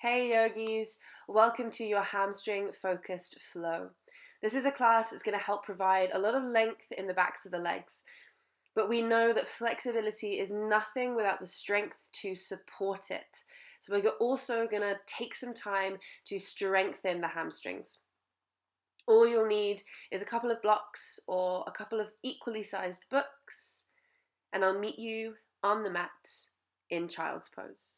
Hey yogis, welcome to your hamstring focused flow. This is a class that's going to help provide a lot of length in the backs of the legs, but we know that flexibility is nothing without the strength to support it. So we're also going to take some time to strengthen the hamstrings. All you'll need is a couple of blocks or a couple of equally sized books, and I'll meet you on the mat in child's pose.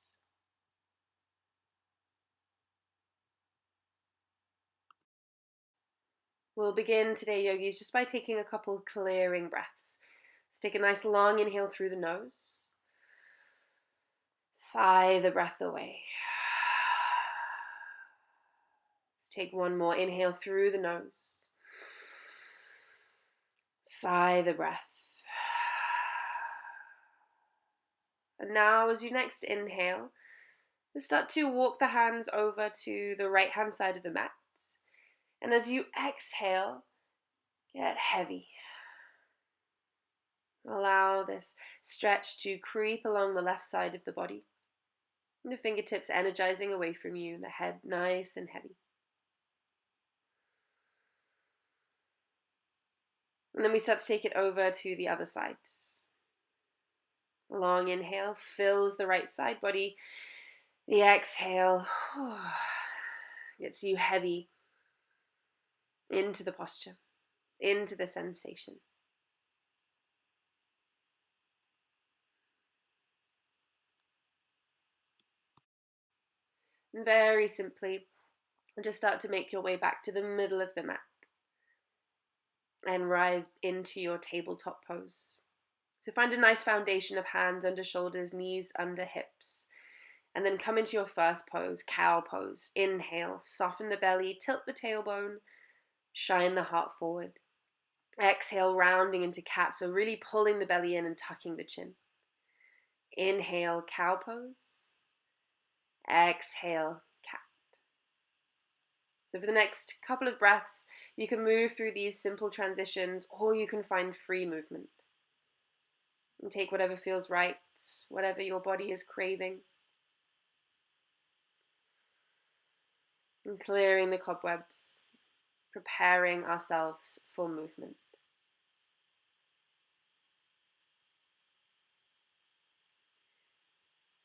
We'll begin today, yogis, just by taking a couple clearing breaths. Let's take a nice long inhale through the nose. Sigh the breath away. Let's take one more inhale through the nose. Sigh the breath. And now, as you next inhale, start to walk the hands over to the right hand side of the mat. And as you exhale, get heavy. Allow this stretch to creep along the left side of the body. The fingertips energizing away from you, and the head nice and heavy. And then we start to take it over to the other side. A long inhale fills the right side body. The exhale gets you heavy into the posture, into the sensation. And very simply, just start to make your way back to the middle of the mat and rise into your tabletop pose. So find a nice foundation of hands under shoulders, knees under hips. And then come into your first pose, cow pose. Inhale, soften the belly, tilt the tailbone, shine the heart forward. Exhale, rounding into cat, so really pulling the belly in and tucking the chin. Inhale, cow pose. Exhale, cat. So for the next couple of breaths, you can move through these simple transitions, or you can find free movement. And take whatever feels right, whatever your body is craving. And clearing the cobwebs, preparing ourselves for movement.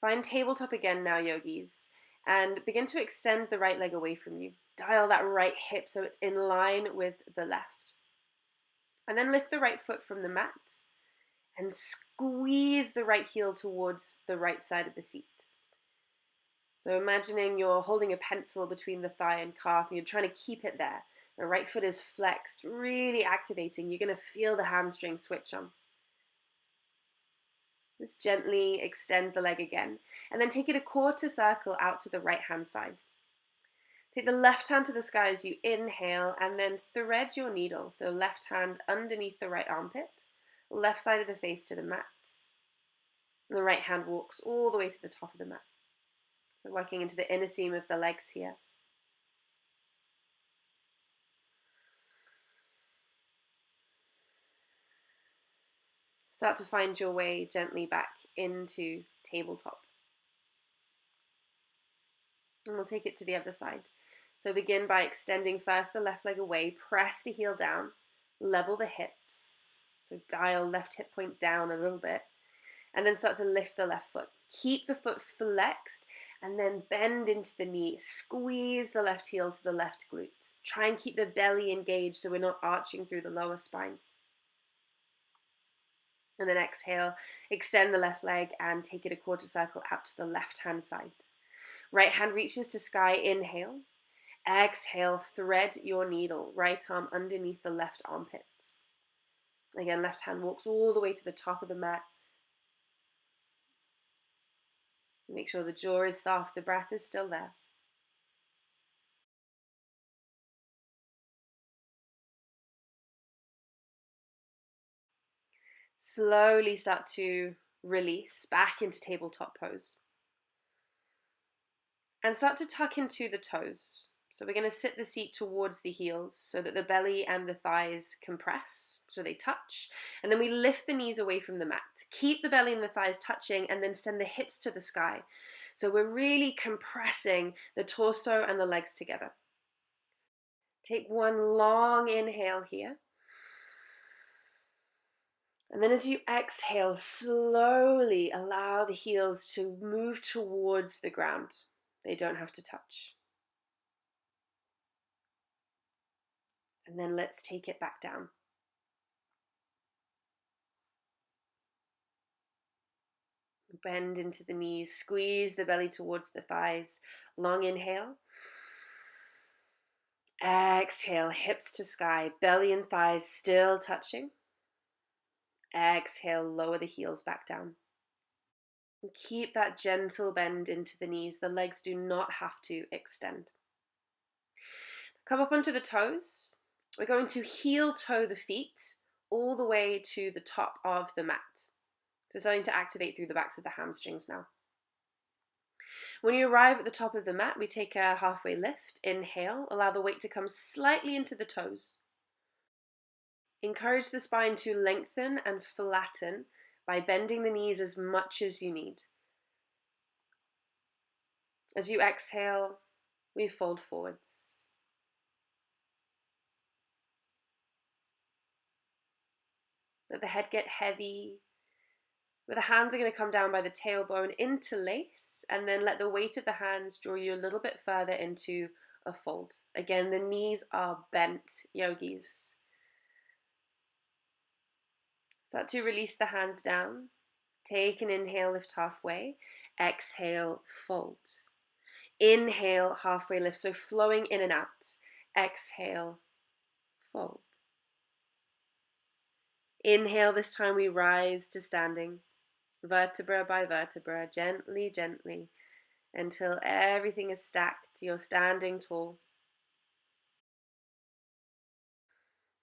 Find tabletop again now, yogis, and begin to extend the right leg away from you. Dial that right hip so it's in line with the left. And then lift the right foot from the mat and squeeze the right heel towards the right side of the seat. So imagining you're holding a pencil between the thigh and calf and you're trying to keep it there. The right foot is flexed, really activating. You're going to feel the hamstring switch on. Just gently extend the leg again, and then take it a quarter circle out to the right hand side. Take the left hand to the sky as you inhale, and then thread your needle. So left hand underneath the right armpit, left side of the face to the mat. And the right hand walks all the way to the top of the mat. So working into the inner seam of the legs here. Start to find your way gently back into tabletop. And we'll take it to the other side. So begin by extending first the left leg away, press the heel down, level the hips. So dial left hip point down a little bit, and then start to lift the left foot. Keep the foot flexed, and then bend into the knee. Squeeze the left heel to the left glute. Try and keep the belly engaged so we're not arching through the lower spine. And then exhale, extend the left leg and take it a quarter circle out to the left hand side. Right hand reaches to sky, inhale. Exhale, thread your needle, right arm underneath the left armpit. Again, left hand walks all the way to the top of the mat. Make sure the jaw is soft, the breath is still there. Slowly start to release back into tabletop pose. And start to tuck into the toes. So we're going to sit the seat towards the heels so that the belly and the thighs compress, so they touch. And then we lift the knees away from the mat. Keep the belly and the thighs touching and then send the hips to the sky. So we're really compressing the torso and the legs together. Take one long inhale here. And then as you exhale, slowly allow the heels to move towards the ground. They don't have to touch. And then let's take it back down. Bend into the knees, squeeze the belly towards the thighs. Long inhale. Exhale, hips to sky, belly and thighs still touching. Exhale, lower the heels back down. And keep that gentle bend into the knees. The legs do not have to extend. Come up onto the toes. We're going to heel toe the feet all the way to the top of the mat. So starting to activate through the backs of the hamstrings now. When you arrive at the top of the mat, we take a halfway lift. Inhale, allow the weight to come slightly into the toes. Encourage the spine to lengthen and flatten by bending the knees as much as you need. As you exhale, we fold forwards. Let the head get heavy. Where the hands are going to come down by the tailbone, interlace, and then let the weight of the hands draw you a little bit further into a fold. Again, the knees are bent, yogis. Start to release the hands down. Take an inhale, lift halfway. Exhale, fold. Inhale, halfway lift, so flowing in and out. Exhale, fold. Inhale, this time we rise to standing. Vertebra by vertebra, gently, gently, until everything is stacked. You're standing tall.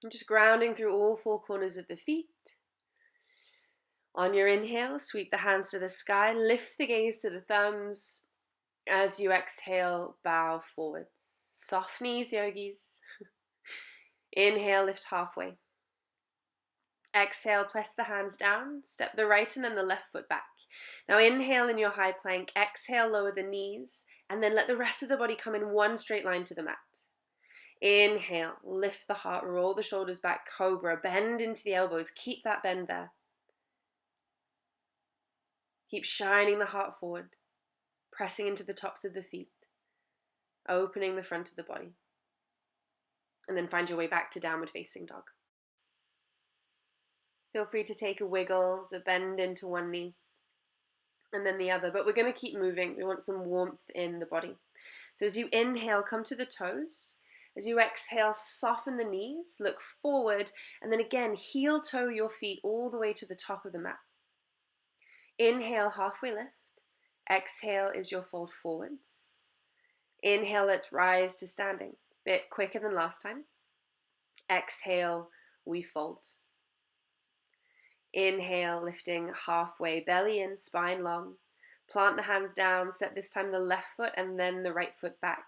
And just grounding through all four corners of the feet. On your inhale, sweep the hands to the sky, lift the gaze to the thumbs. As you exhale, bow forwards. Soft knees, yogis. Inhale, lift halfway. Exhale, press the hands down, step the right and then the left foot back. Now inhale in your high plank, exhale, lower the knees, and then let the rest of the body come in one straight line to the mat. Inhale, lift the heart, roll the shoulders back, cobra, bend into the elbows, keep that bend there. Keep shining the heart forward, pressing into the tops of the feet, opening the front of the body. And then find your way back to downward facing dog. Feel free to take a wiggle, so bend into one knee and then the other, but we're going to keep moving. We want some warmth in the body. So as you inhale, come to the toes. As you exhale, soften the knees, look forward, and then again, heel toe your feet all the way to the top of the mat. Inhale, halfway lift. Exhale is your fold forwards. Inhale, let's rise to standing. Bit quicker than last time. Exhale, we fold. Inhale, lifting halfway, belly in, spine long. Plant the hands down, step this time the left foot and then the right foot back.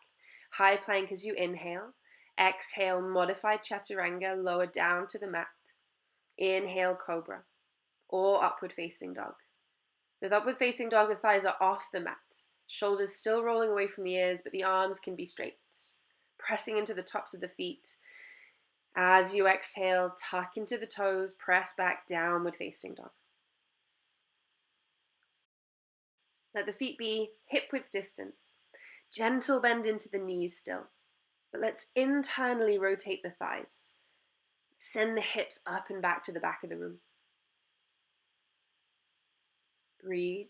High plank as you inhale. Exhale, modified chaturanga, lower down to the mat. Inhale, cobra, or upward facing dog. So with upward facing dog, the thighs are off the mat. Shoulders still rolling away from the ears, but the arms can be straight. Pressing into the tops of the feet. As you exhale, tuck into the toes, press back, downward facing dog. Let the feet be hip width distance. Gentle bend into the knees still. But let's internally rotate the thighs. Send the hips up and back to the back of the room. Breathe.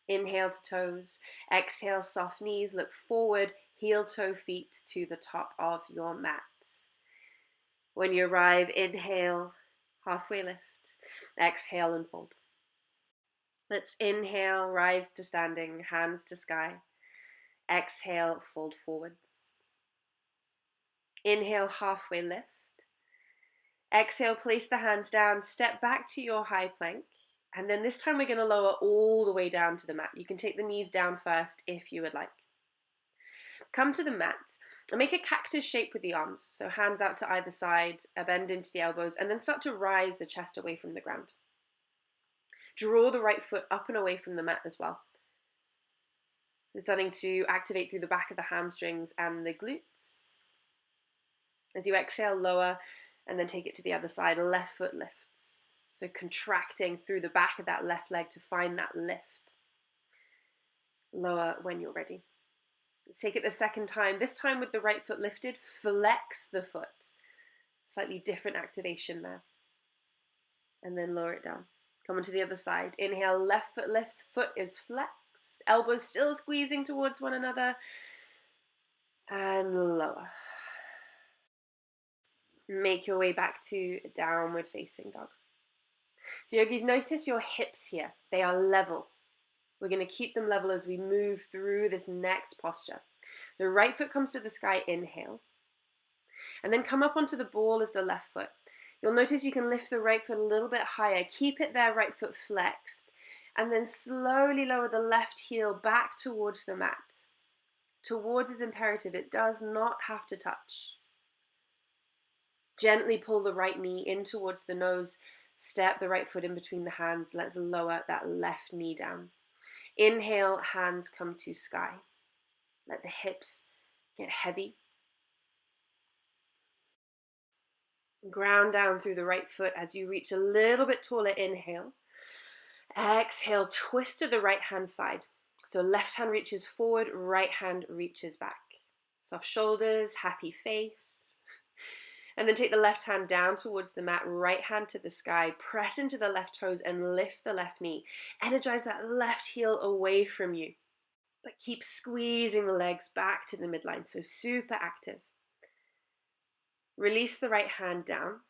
Inhale to toes. Exhale, soft knees. Look forward, heel toe feet to the top of your mat. When you arrive, inhale, halfway lift. Exhale and fold. Let's inhale, rise to standing, hands to sky. Exhale, fold forwards. Inhale, halfway lift. Exhale, place the hands down, step back to your high plank. And then this time we're going to lower all the way down to the mat. You can take the knees down first if you would like. Come to the mat and make a cactus shape with the arms. So hands out to either side, a bend into the elbows, and then start to rise the chest away from the ground. Draw the right foot up and away from the mat as well. You're starting to activate through the back of the hamstrings and the glutes. As you exhale, lower, and then take it to the other side. Left foot lifts. So contracting through the back of that left leg to find that lift. Lower when you're ready. Let's take it the second time. This time with the right foot lifted, flex the foot. Slightly different activation there. And then lower it down. Come on to the other side. Inhale, left foot lifts, foot is flexed. Elbows still squeezing towards one another. And lower. Make your way back to downward facing dog. So yogis, notice your hips here. They are level. We're going to keep them level as we move through this next posture. So right foot comes to the sky, inhale. And then come up onto the ball of the left foot. You'll notice you can lift the right foot a little bit higher. Keep it there, right foot flexed. And then slowly lower the left heel back towards the mat. Towards is imperative. It does not have to touch. Gently pull the right knee in towards the nose. Step the right foot in between the hands. Let's lower that left knee down. Inhale, hands come to sky. Let the hips get heavy. Ground down through the right foot as you reach a little bit taller. Inhale. Exhale, twist to the right hand side. So left hand reaches forward, right hand reaches back. Soft shoulders, happy face. And then take the left hand down towards the mat, right hand to the sky. Press into the left toes and lift the left knee. Energize that left heel away from you. But keep squeezing the legs back to the midline, so super active. Release the right hand down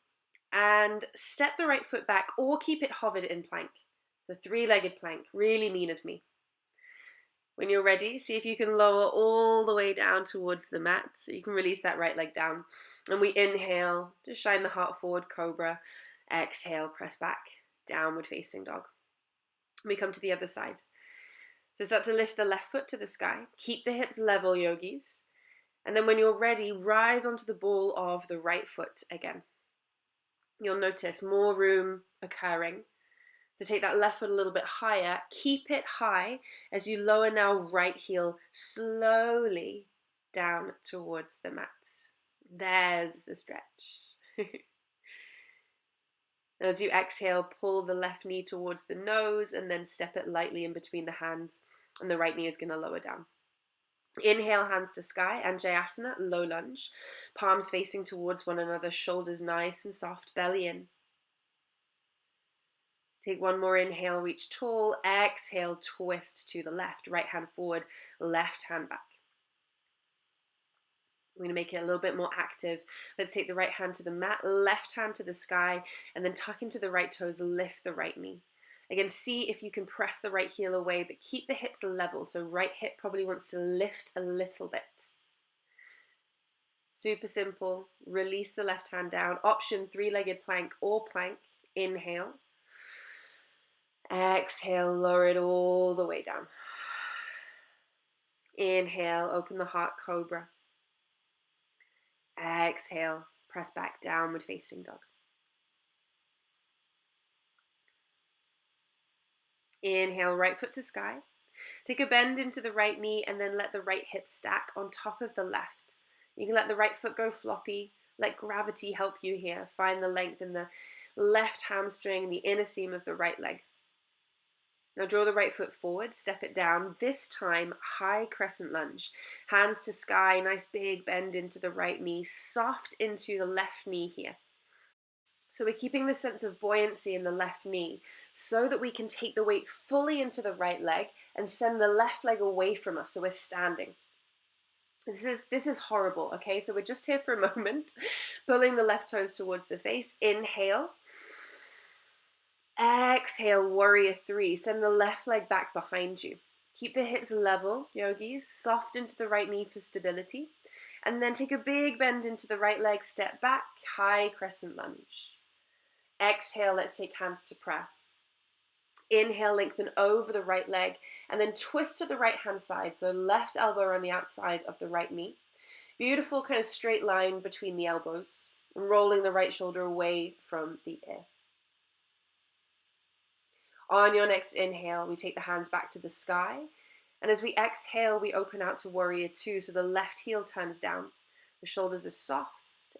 and step the right foot back or keep it hovered in plank. So three-legged plank, really mean of me. When you're ready, see if you can lower all the way down towards the mat. So you can release that right leg down. And we inhale, just shine the heart forward, cobra. Exhale, press back, downward facing dog. We come to the other side. So start to lift the left foot to the sky. Keep the hips level, yogis. And then when you're ready, rise onto the ball of the right foot again. You'll notice more room occurring. So take that left foot a little bit higher. Keep it high as you lower now right heel slowly down towards the mat. There's the stretch. As you exhale, pull the left knee towards the nose and then step it lightly in between the hands, and the right knee is going to lower down. Inhale, hands to sky, Anjayasana, low lunge. Palms facing towards one another, shoulders nice and soft, belly in. Take one more inhale, reach tall. Exhale, twist to the left. Right hand forward, left hand back. We're going to make it a little bit more active. Let's take the right hand to the mat, left hand to the sky, and then tuck into the right toes, lift the right knee. Again, see if you can press the right heel away, but keep the hips level. So right hip probably wants to lift a little bit. Super simple. Release the left hand down. Option three-legged plank or plank. Inhale. Exhale, lower it all the way down. Inhale, open the heart, cobra. Exhale, press back, downward facing dog. Inhale, right foot to sky. Take a bend into the right knee and then let the right hip stack on top of the left. You can let the right foot go floppy. Let gravity help you here. Find the length in the left hamstring and the inner seam of the right leg. Now draw the right foot forward, step it down. This time, high crescent lunge. Hands to sky, nice big bend into the right knee, soft into the left knee here. So we're keeping this sense of buoyancy in the left knee so that we can take the weight fully into the right leg and send the left leg away from us so we're standing. This is horrible, okay? So we're just here for a moment, pulling the left toes towards the face. Inhale. Exhale, warrior three. Send the left leg back behind you. Keep the hips level, yogis. Soft into the right knee for stability. And then take a big bend into the right leg. Step back, high crescent lunge. Exhale, let's take hands to prayer. Inhale, lengthen over the right leg, and then twist to the right hand side. So left elbow around the outside of the right knee. Beautiful kind of straight line between the elbows, and rolling the right shoulder away from the ear. On your next inhale, we take the hands back to the sky. And as we exhale, we open out to warrior two. So the left heel turns down. The shoulders are soft,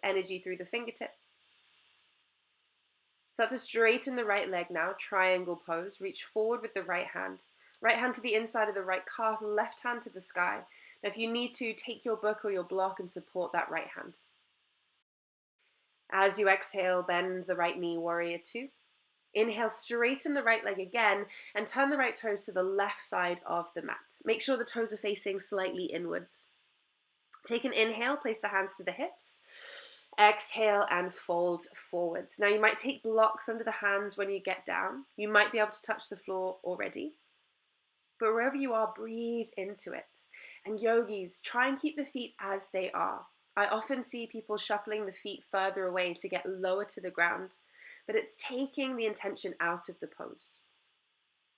energy through the fingertips. Start to straighten the right leg now, triangle pose. Reach forward with the right hand. Right hand to the inside of the right calf, left hand to the sky. Now if you need to, take your book or your block and support that right hand. As you exhale, bend the right knee, warrior two. Inhale, straighten the right leg again and turn the right toes to the left side of the mat. Make sure the toes are facing slightly inwards. Take an inhale, place the hands to the hips. Exhale and fold forwards. Now you might take blocks under the hands when you get down. You might be able to touch the floor already. But wherever you are, breathe into it. And yogis, try and keep the feet as they are. I often see people shuffling the feet further away to get lower to the ground, but it's taking the intention out of the pose.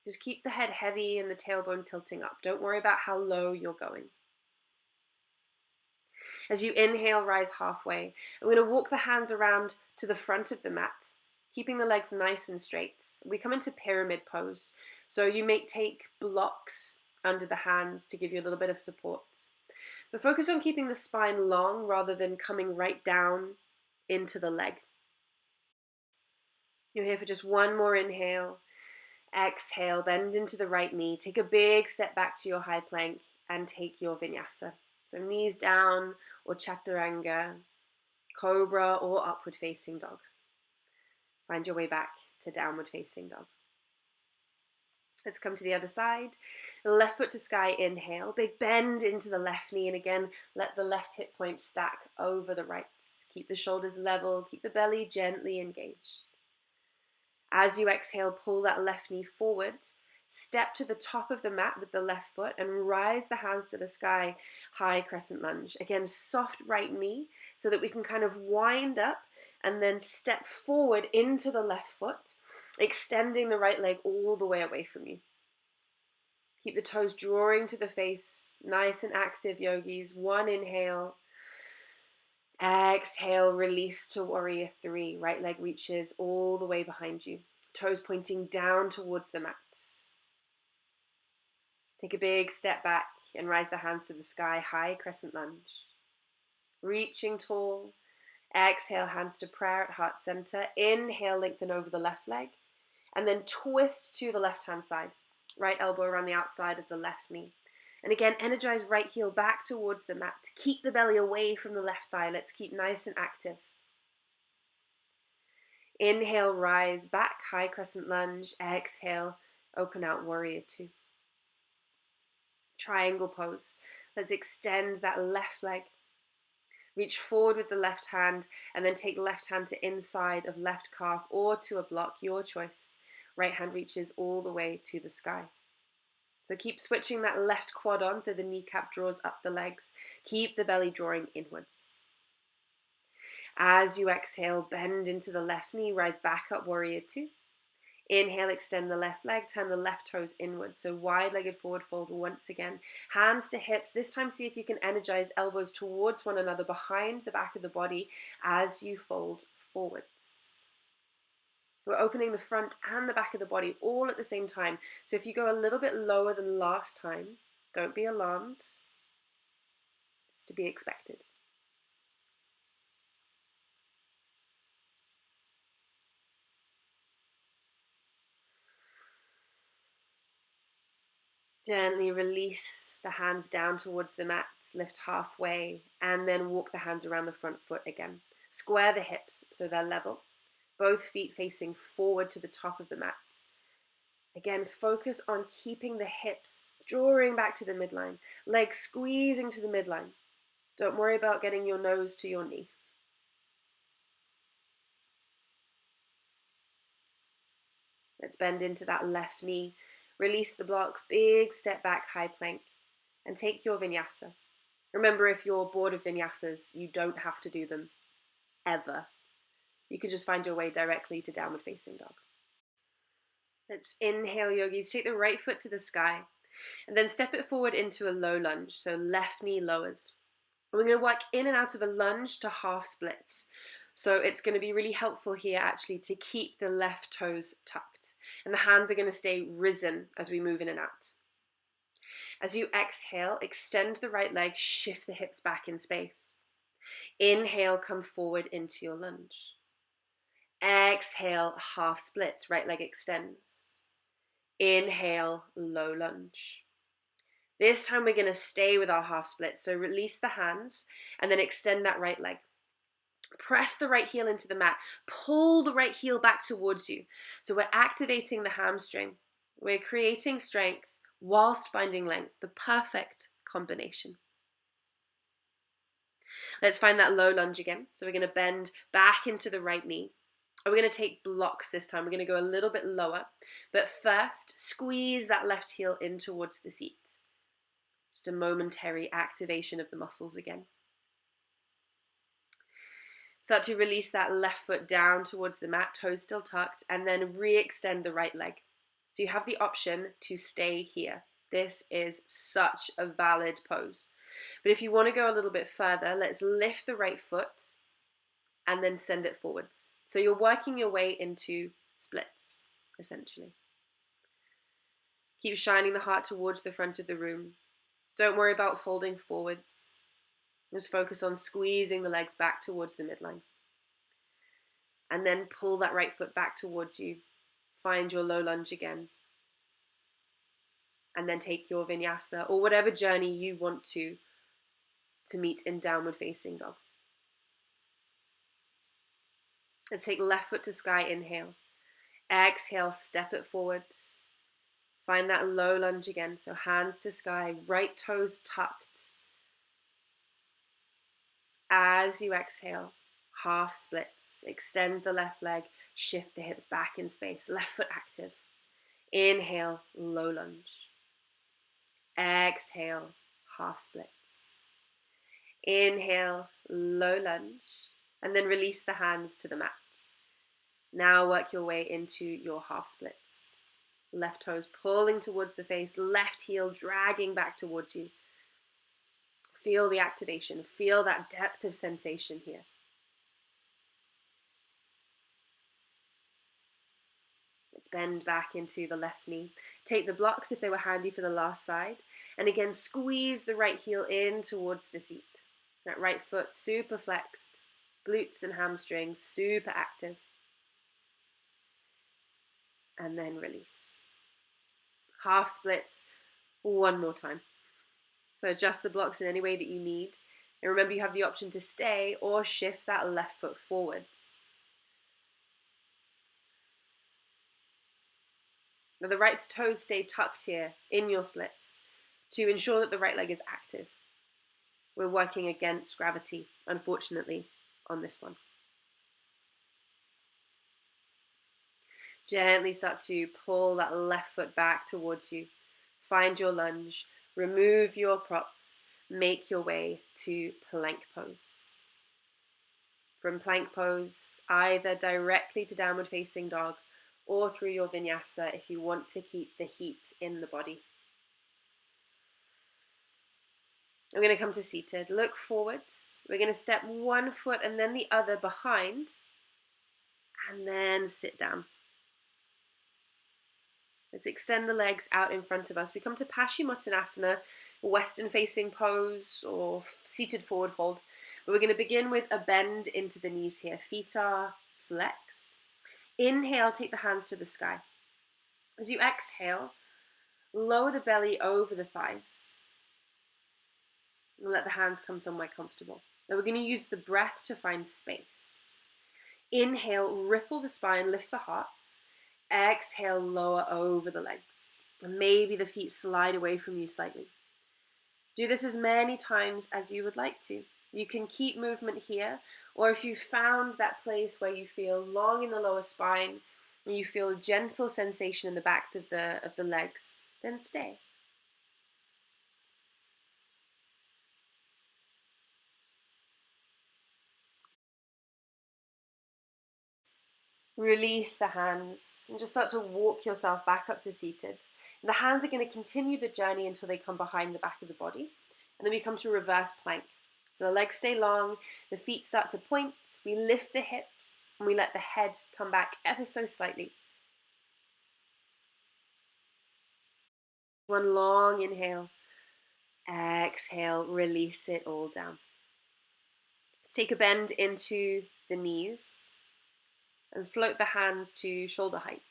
Just keep the head heavy and the tailbone tilting up. Don't worry about how low you're going. As you inhale, rise halfway. I'm going to walk the hands around to the front of the mat, keeping the legs nice and straight. We come into pyramid pose. So you may take blocks under the hands to give you a little bit of support. But focus on keeping the spine long rather than coming right down into the leg. You're here for just one more inhale. Exhale, bend into the right knee. Take a big step back to your high plank and take your vinyasa. So knees down or chaturanga, cobra or upward facing dog. Find your way back to downward facing dog. Let's come to the other side. Left foot to sky, inhale. Big bend into the left knee, and again, let the left hip point stack over the right. Keep the shoulders level, keep the belly gently engaged. As you exhale, pull that left knee forward. Step to the top of the mat with the left foot and rise the hands to the sky, high crescent lunge. Again, soft right knee so that we can kind of wind up and then step forward into the left foot, extending the right leg all the way away from you. Keep the toes drawing to the face, nice and active yogis. One inhale. Exhale, release to warrior three. Right leg reaches all the way behind you. Toes pointing down towards the mat. Take a big step back and rise the hands to the sky, high crescent lunge. Reaching tall. Exhale, hands to prayer at heart center. Inhale, lengthen over the left leg. And then twist to the left-hand side. Right elbow around the outside of the left knee. And again, energize right heel back towards the mat. Keep the belly away from the left thigh. Let's keep nice and active. Inhale, rise back, high crescent lunge. Exhale, open out, warrior two. Triangle pose. Let's extend that left leg. Reach forward with the left hand and then take left hand to inside of left calf or to a block, your choice. Right hand reaches all the way to the sky. So keep switching that left quad on so the kneecap draws up the legs. Keep the belly drawing inwards. As you exhale, bend into the left knee, rise back up, warrior two. Inhale, extend the left leg, turn the left toes inwards. So wide-legged forward fold once again. Hands to hips. This time see if you can energize elbows towards one another behind the back of the body as you fold forwards. We're opening the front and the back of the body all at the same time. So if you go a little bit lower than last time, don't be alarmed. It's to be expected. Gently release the hands down towards the mat, lift halfway, and then walk the hands around the front foot again. Square the hips so they're level. Both feet facing forward to the top of the mat. Again, focus on keeping the hips drawing back to the midline, legs squeezing to the midline. Don't worry about getting your nose to your knee. Let's bend into that left knee. Release the blocks, big step back, high plank, and take your vinyasa. Remember, if you're bored of vinyasas, you don't have to do them ever. You can just find your way directly to downward facing dog. Let's inhale, yogis. Take the right foot to the sky and then step it forward into a low lunge. So left knee lowers. We're going to work in and out of a lunge to half splits. So it's going to be really helpful here actually to keep the left toes tucked. And the hands are going to stay risen as we move in and out. As you exhale, extend the right leg, shift the hips back in space. Inhale, come forward into your lunge. Exhale, half splits, right leg extends. Inhale, low lunge. This time we're going to stay with our half splits, so release the hands and then extend that right leg. Press the right heel into the mat. Pull the right heel back towards you. So we're activating the hamstring. We're creating strength whilst finding length, the perfect combination. Let's find that low lunge again. So we're going to bend back into the right knee. And we're going to take blocks this time. We're going to go a little bit lower. But first, squeeze that left heel in towards the seat. Just a momentary activation of the muscles again. Start to release that left foot down towards the mat, toes still tucked, and then re-extend the right leg. So you have the option to stay here. This is such a valid pose. But if you want to go a little bit further, let's lift the right foot and then send it forwards. So you're working your way into splits, essentially. Keep shining the heart towards the front of the room. Don't worry about folding forwards. Just focus on squeezing the legs back towards the midline. And then pull that right foot back towards you. Find your low lunge again. And then take your vinyasa or whatever journey you want to meet in downward facing dog. Let's take left foot to sky, inhale. Exhale, step it forward. Find that low lunge again. So hands to sky, right toes tucked. As you exhale, half splits. Extend the left leg, shift the hips back in space. Left foot active. Inhale, low lunge. Exhale, half splits. Inhale, low lunge. And then release the hands to the mat. Now work your way into your half splits. Left toes pulling towards the face, left heel dragging back towards you. Feel the activation, feel that depth of sensation here. Let's bend back into the left knee. Take the blocks if they were handy for the last side. And again, squeeze the right heel in towards the seat. That right foot super flexed. Glutes and hamstrings super active. And then release. Half splits one more time. So adjust the blocks in any way that you need. And remember, you have the option to stay or shift that left foot forwards. Now the right toes stay tucked here in your splits to ensure that the right leg is active. We're working against gravity, unfortunately, on this one. Gently start to pull that left foot back towards you. Find your lunge. Remove your props. Make your way to plank pose. From plank pose, either directly to downward facing dog or through your vinyasa if you want to keep the heat in the body. I'm going to come to seated. Look forward. We're going to step one foot and then the other behind and then sit down. Let's extend the legs out in front of us. We come to Paschimottanasana, western facing pose or seated forward fold. But we're going to begin with a bend into the knees here. Feet are flexed. Inhale, take the hands to the sky. As you exhale, lower the belly over the thighs. And let the hands come somewhere comfortable. Now we're going to use the breath to find space. Inhale, ripple the spine, lift the heart. Exhale, lower over the legs. And maybe the feet slide away from you slightly. Do this as many times as you would like to. You can keep movement here, or if you've found that place where you feel long in the lower spine, and you feel a gentle sensation in the backs of the legs, then stay. Release the hands and just start to walk yourself back up to seated. The hands are going to continue the journey until they come behind the back of the body. And then we come to reverse plank. So the legs stay long, the feet start to point, we lift the hips, and we let the head come back ever so slightly. One long inhale. Exhale, release it all down. Let's take a bend into the knees and float the hands to shoulder height.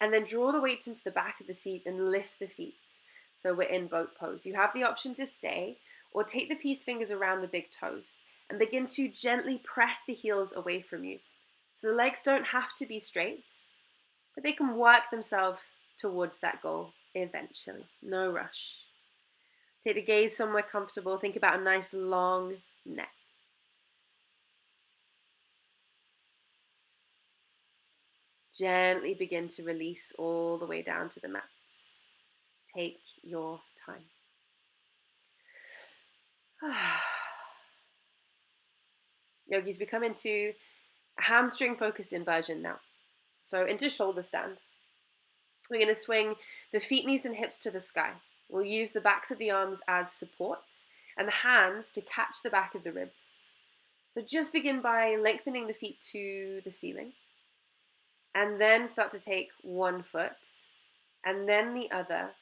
And then draw the weights into the back of the seat and lift the feet. So we're in boat pose. You have the option to stay or take the peace fingers around the big toes and begin to gently press the heels away from you. So the legs don't have to be straight, but they can work themselves towards that goal eventually. No rush. Take the gaze somewhere comfortable. Think about a nice long neck. Gently begin to release all the way down to the mats. Take your time. Yogis, we come into a hamstring focused inversion now. So into shoulder stand. We're going to swing the feet, knees, and hips to the sky. We'll use the backs of the arms as support and the hands to catch the back of the ribs. So just begin by lengthening the feet to the ceiling. And then start to take one foot and then the other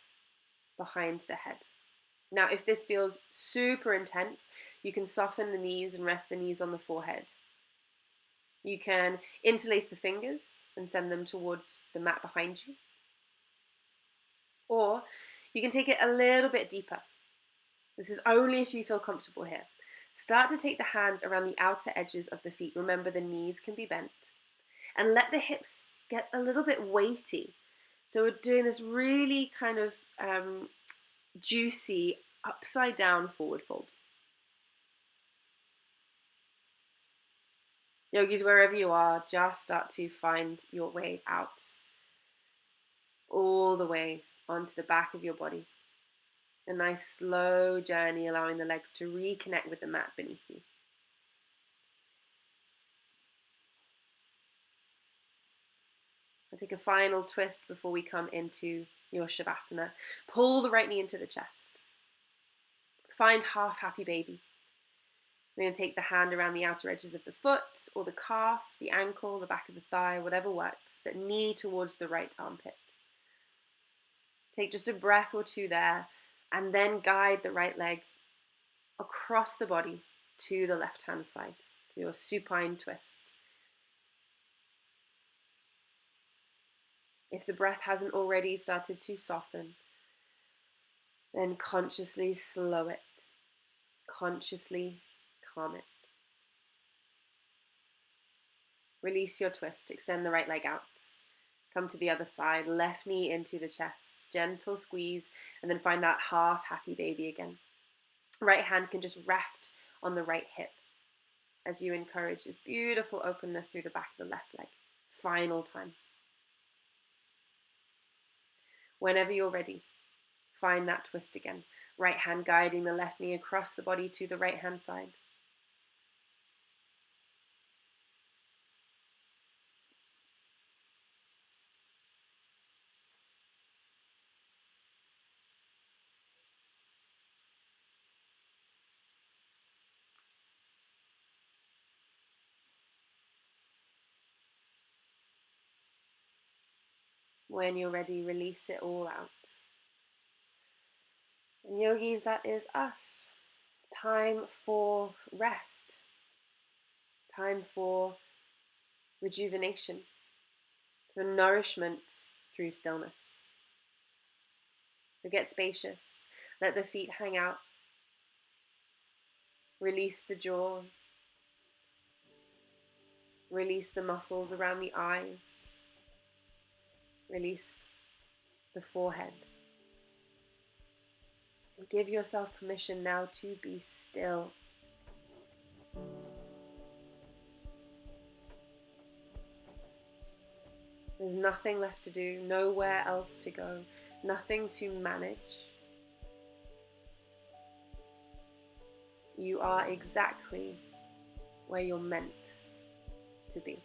behind the head. Now, if this feels super intense, you can soften the knees and rest the knees on the forehead. You can interlace the fingers and send them towards the mat behind you. Or you can take it a little bit deeper. This is only if you feel comfortable here. Start to take the hands around the outer edges of the feet. Remember, the knees can be bent. And let the hips get a little bit weighty. So we're doing this really kind of juicy upside down forward fold. Yogis, wherever you are, just start to find your way out. All the way onto the back of your body. A nice slow journey, allowing the legs to reconnect with the mat beneath you. And take a final twist before we come into your Shavasana. Pull the right knee into the chest. Find half happy baby. We're going to take the hand around the outer edges of the foot or the calf, the ankle, the back of the thigh, whatever works, but knee towards the right armpit. Take just a breath or two there and then guide the right leg across the body to the left-hand side for your supine twist. If the breath hasn't already started to soften, then consciously slow it, consciously calm it. Release your twist, extend the right leg out. Come to the other side, left knee into the chest, gentle squeeze, and then find that half happy baby again. Right hand can just rest on the right hip as you encourage this beautiful openness through the back of the left leg. Final time. Whenever you're ready, find that twist again. Right hand guiding the left knee across the body to the right hand side. When you're ready, release it all out. And yogis, that is us. Time for rest. Time for rejuvenation. For nourishment through stillness. So get spacious. Let the feet hang out. Release the jaw. Release the muscles around the eyes. Release the forehead. Give yourself permission now to be still. There's nothing left to do, nowhere else to go, nothing to manage. You are exactly where you're meant to be.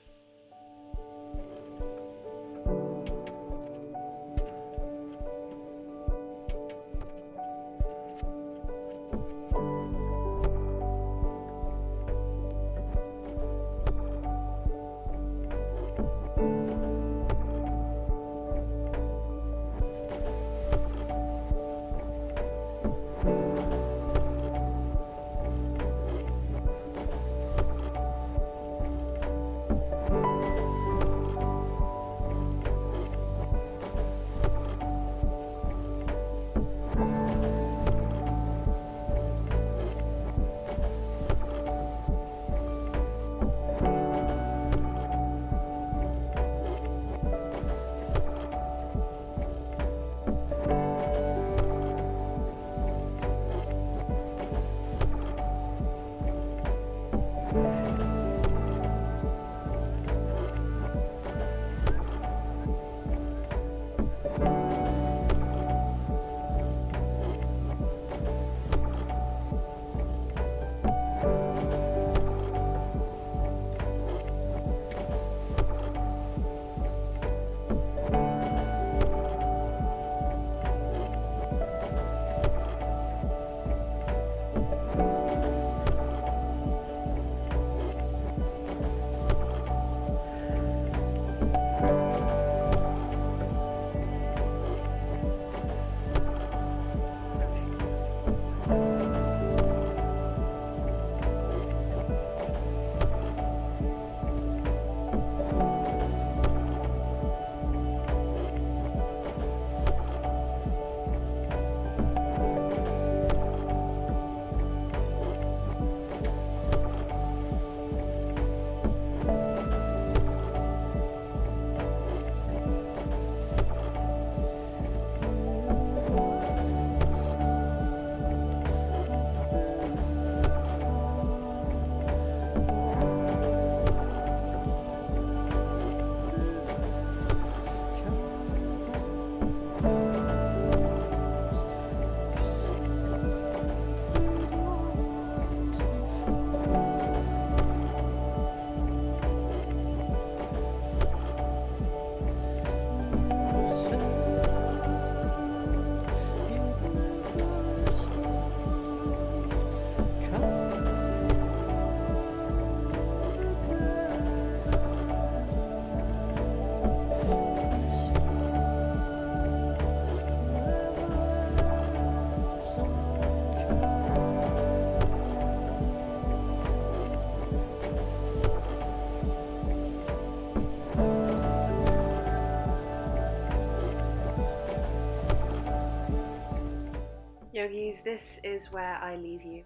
Yogis, this is where I leave you.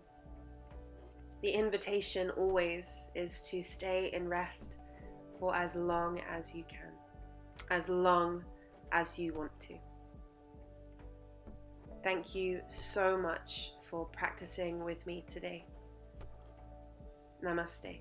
The invitation always is to stay in rest for as long as you can, as long as you want to. Thank you so much for practicing with me today. Namaste.